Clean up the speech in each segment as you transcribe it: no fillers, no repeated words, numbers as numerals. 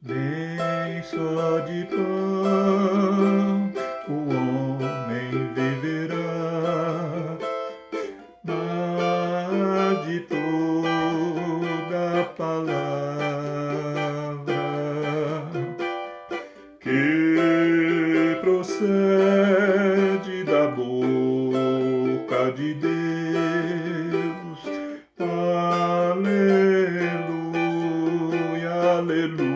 Nem só de pão o homem viverá, mas de toda palavra que procede da boca de Deus. Aleluia, aleluia.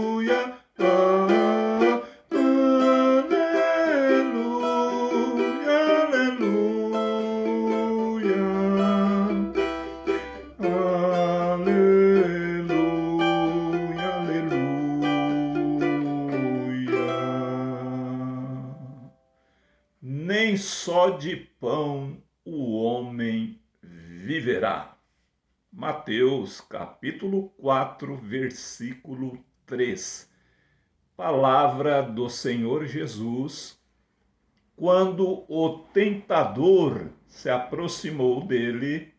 Aleluia. Aleluia. Aleluia, aleluia. Nem só de pão o homem viverá. Mateus capítulo 4, versículo 3. Palavra do Senhor Jesus, quando o tentador se aproximou dele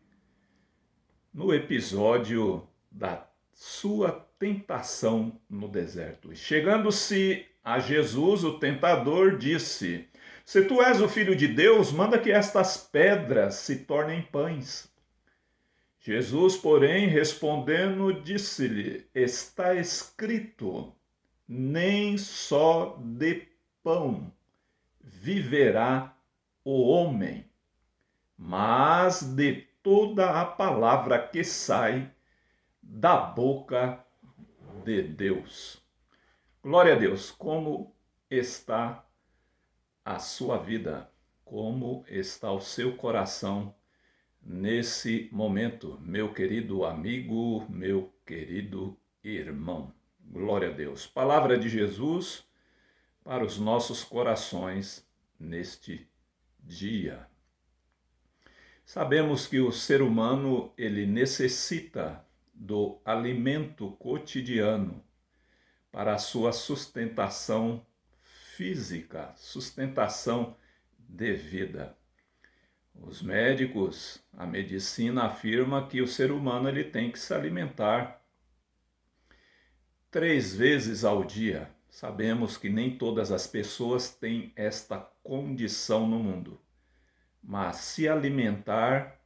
no episódio da sua tentação no deserto. Chegando-se a Jesus, o tentador disse: Se tu és o filho de Deus, manda que estas pedras se tornem pães. Jesus, porém, respondendo, disse-lhe: Está escrito, nem só de pão viverá o homem, mas de toda a palavra que sai da boca de Deus. Glória a Deus. Como está a sua vida? Como está o seu coração nesse momento, meu querido amigo, meu querido irmão? Glória a Deus. Palavra de Jesus para os nossos corações neste dia. Sabemos que o ser humano, ele necessita do alimento cotidiano para a sua sustentação física, sustentação de vida. Os médicos, a medicina afirma que o ser humano ele tem que se alimentar 3 vezes ao dia. Sabemos que nem todas as pessoas têm esta condição no mundo, mas se alimentar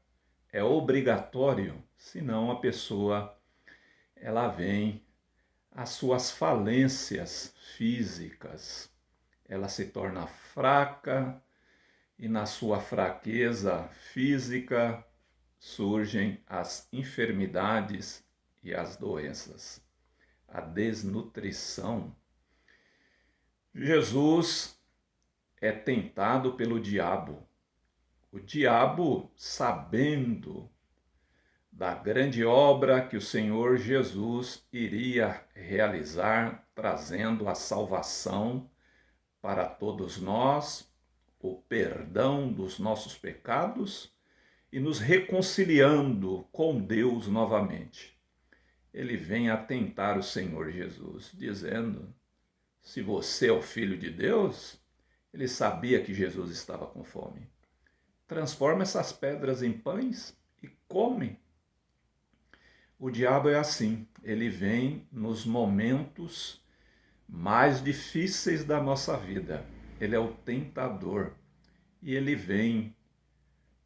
é obrigatório, senão a pessoa ela vem às suas falências físicas, ela se torna fraca e na sua fraqueza física surgem as enfermidades e as doenças, a desnutrição. Jesus é tentado pelo diabo. O diabo, sabendo da grande obra que o Senhor Jesus iria realizar, trazendo a salvação para todos nós, o perdão dos nossos pecados e nos reconciliando com Deus novamente. Ele vem a tentar o Senhor Jesus, dizendo: se você é o Filho de Deus, ele sabia que Jesus estava com fome. Transforma essas pedras em pães e come. O diabo é assim, ele vem nos momentos mais difíceis da nossa vida. Ele é o tentador e ele vem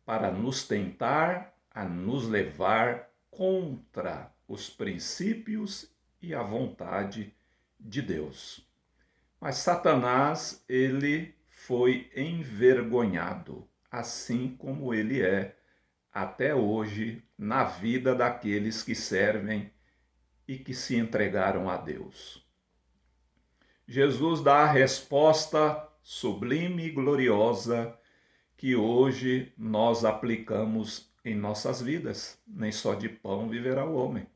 para nos tentar, a nos levar contra os princípios e a vontade de Deus. Mas Satanás, ele foi envergonhado, assim como ele é até hoje na vida daqueles que servem e que se entregaram a Deus. Jesus dá a resposta sublime e gloriosa que hoje nós aplicamos em nossas vidas. Nem só de pão viverá o homem,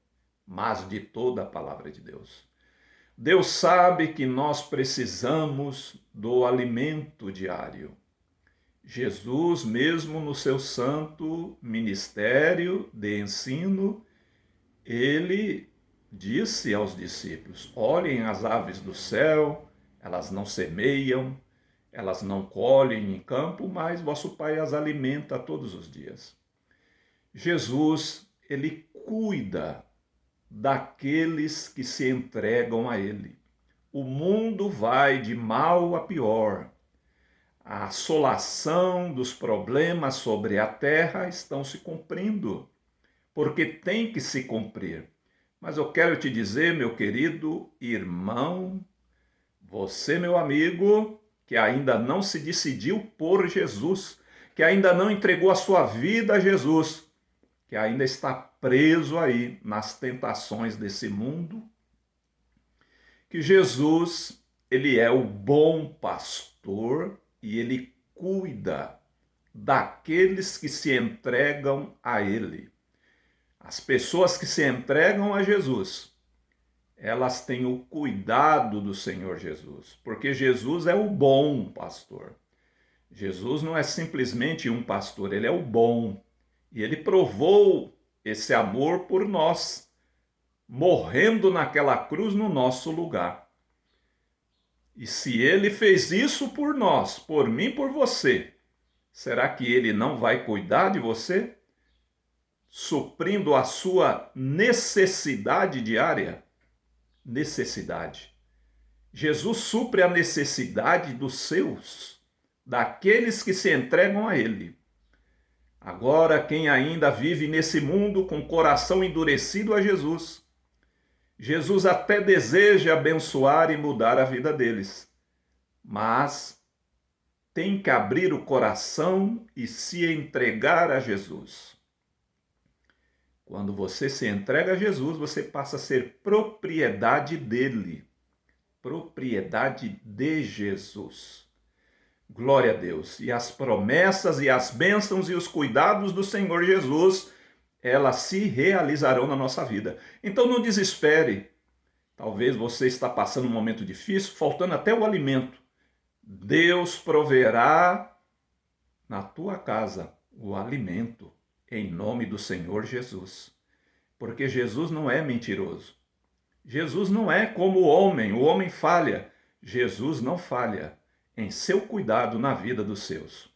mas de toda a palavra de Deus. Deus sabe que nós precisamos do alimento diário. Jesus, mesmo no seu santo ministério de ensino, ele disse aos discípulos: olhem as aves do céu, elas não semeiam, elas não colhem em campo, mas vosso Pai as alimenta todos os dias. Jesus, ele cuida daqueles que se entregam a ele. O mundo vai de mal a pior. A assolação dos problemas sobre a terra estão se cumprindo, porque tem que se cumprir. Mas eu quero te dizer, meu querido irmão, você, meu amigo, que ainda não se decidiu por Jesus, que ainda não entregou a sua vida a Jesus, que ainda está preso aí nas tentações desse mundo, que Jesus, ele é o bom pastor e ele cuida daqueles que se entregam a ele. As pessoas que se entregam a Jesus, elas têm o cuidado do Senhor Jesus, porque Jesus é o bom pastor. Jesus não é simplesmente um pastor, ele é o bom. E ele provou esse amor por nós, morrendo naquela cruz no nosso lugar. E se ele fez isso por nós, por mim, por você, será que ele não vai cuidar de você? Suprindo a sua necessidade diária? Necessidade. Jesus supre a necessidade dos seus, daqueles que se entregam a ele. Agora, quem ainda vive nesse mundo com o coração endurecido a Jesus, Jesus até deseja abençoar e mudar a vida deles, mas tem que abrir o coração e se entregar a Jesus. Quando você se entrega a Jesus, você passa a ser propriedade dele, propriedade de Jesus. Glória a Deus. E as promessas e as bênçãos e os cuidados do Senhor Jesus, elas se realizarão na nossa vida. Então não desespere. Talvez você está passando um momento difícil, faltando até o alimento. Deus proverá na tua casa o alimento, em nome do Senhor Jesus. Porque Jesus não é mentiroso. Jesus não é como o homem falha. Jesus não falha em seu cuidado na vida dos seus.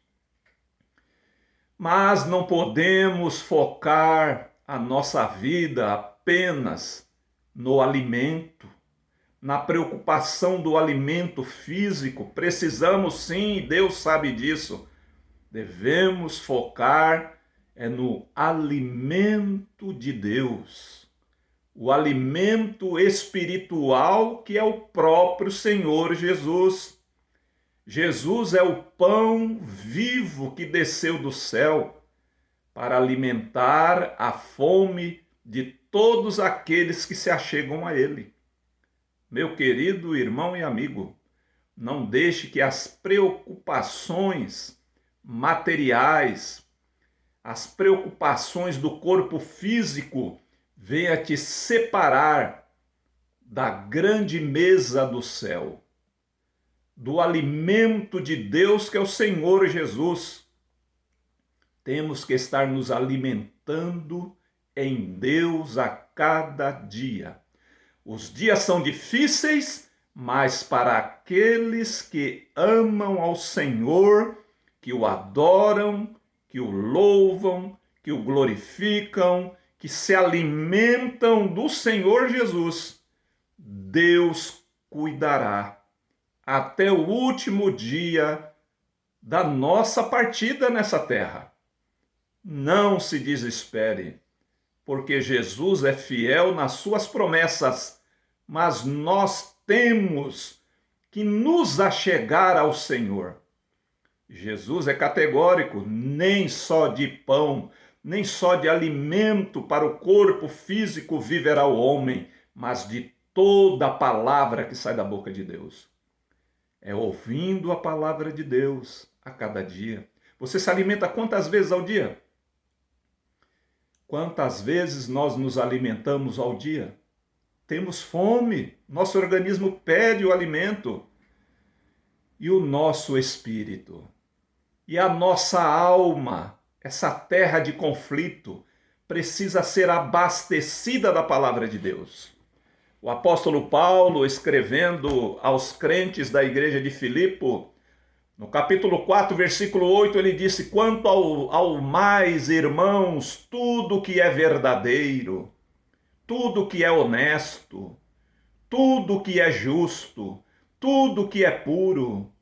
Mas não podemos focar a nossa vida apenas no alimento, na preocupação do alimento físico. Precisamos sim, e Deus sabe disso. Devemos focar no alimento de Deus, o alimento espiritual que é o próprio Senhor Jesus. Jesus é o pão vivo que desceu do céu para alimentar a fome de todos aqueles que se achegam a ele. Meu querido irmão e amigo, não deixe que as preocupações materiais, as preocupações do corpo físico venham te separar da grande mesa do céu, do alimento de Deus que é o Senhor Jesus. Temos que estar nos alimentando em Deus a cada dia. Os dias são difíceis, mas para aqueles que amam ao Senhor, que o adoram, que o louvam, que o glorificam, que se alimentam do Senhor Jesus, Deus cuidará até o último dia da nossa partida nessa terra. Não se desespere, porque Jesus é fiel nas suas promessas, mas nós temos que nos achegar ao Senhor. Jesus é categórico, nem só de pão, nem só de alimento para o corpo físico viverá o homem, mas de toda a palavra que sai da boca de Deus. É ouvindo a palavra de Deus a cada dia. Você se alimenta quantas vezes ao dia? Quantas vezes nós nos alimentamos ao dia? Temos fome, nosso organismo pede o alimento. E o nosso espírito? E a nossa alma, essa terra de conflito, precisa ser abastecida da palavra de Deus. O apóstolo Paulo, escrevendo aos crentes da igreja de Filipe, no capítulo 4, versículo 8, ele disse: quanto ao mais, irmãos, tudo que é verdadeiro, tudo que é honesto, tudo que é justo, tudo que é puro,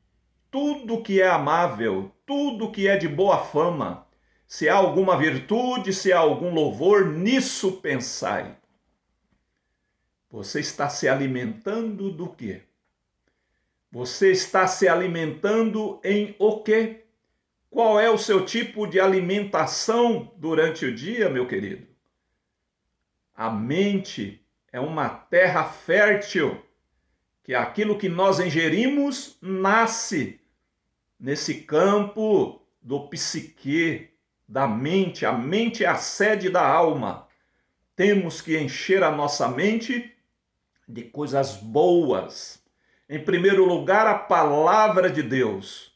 tudo que é amável, tudo que é de boa fama, se há alguma virtude, se há algum louvor, nisso pensai. Você está se alimentando do quê? Você está se alimentando em o quê? Qual é o seu tipo de alimentação durante o dia, meu querido? A mente é uma terra fértil, que aquilo que nós ingerimos nasce nesse campo do psique, da mente. A mente é a sede da alma. Temos que encher a nossa mente de coisas boas. Em primeiro lugar, a palavra de Deus,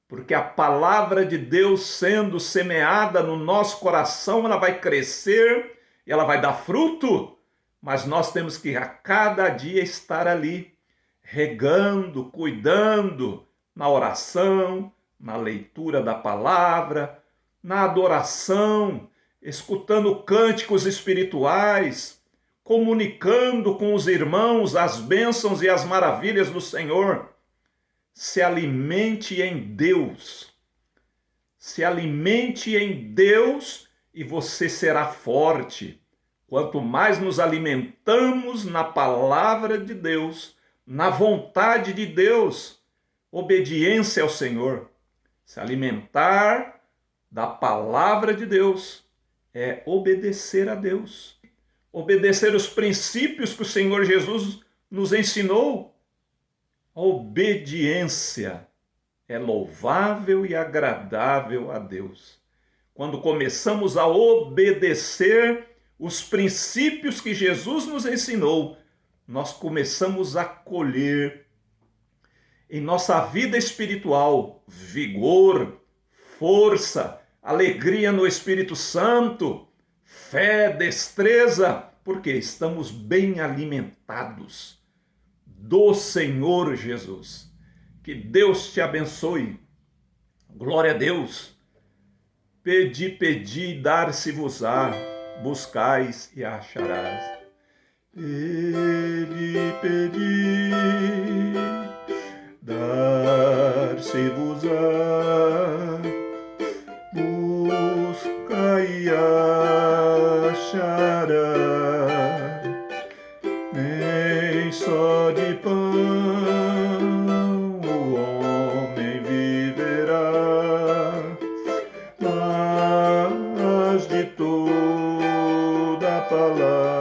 porque a palavra de Deus sendo semeada no nosso coração, ela vai crescer e ela vai dar fruto, mas nós temos que a cada dia estar ali, regando, cuidando, na oração, na leitura da palavra, na adoração, escutando cânticos espirituais, comunicando com os irmãos as bênçãos e as maravilhas do Senhor. Se alimente em Deus. Se alimente em Deus e você será forte. Quanto mais nos alimentamos na palavra de Deus, na vontade de Deus, obediência ao Senhor. Se alimentar da palavra de Deus é obedecer a Deus. Obedecer os princípios que o Senhor Jesus nos ensinou. A obediência é louvável e agradável a Deus. Quando começamos a obedecer os princípios que Jesus nos ensinou, nós começamos a colher em nossa vida espiritual vigor, força, alegria no Espírito Santo, fé, destreza, porque estamos bem alimentados do Senhor Jesus. Que Deus te abençoe. Glória a Deus. Pedi, pedi, dar-se-vos-á. Buscais e acharás. Pedi, pedi, dar-se-vos-á. Buscai e acharás. Nem só de pão o homem viverá, mas de toda a palavra.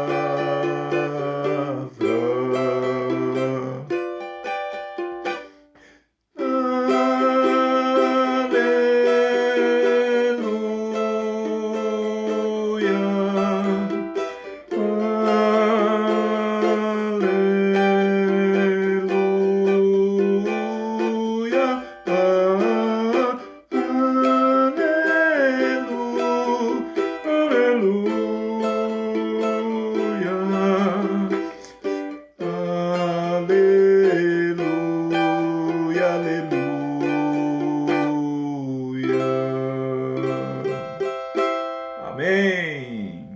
Amém.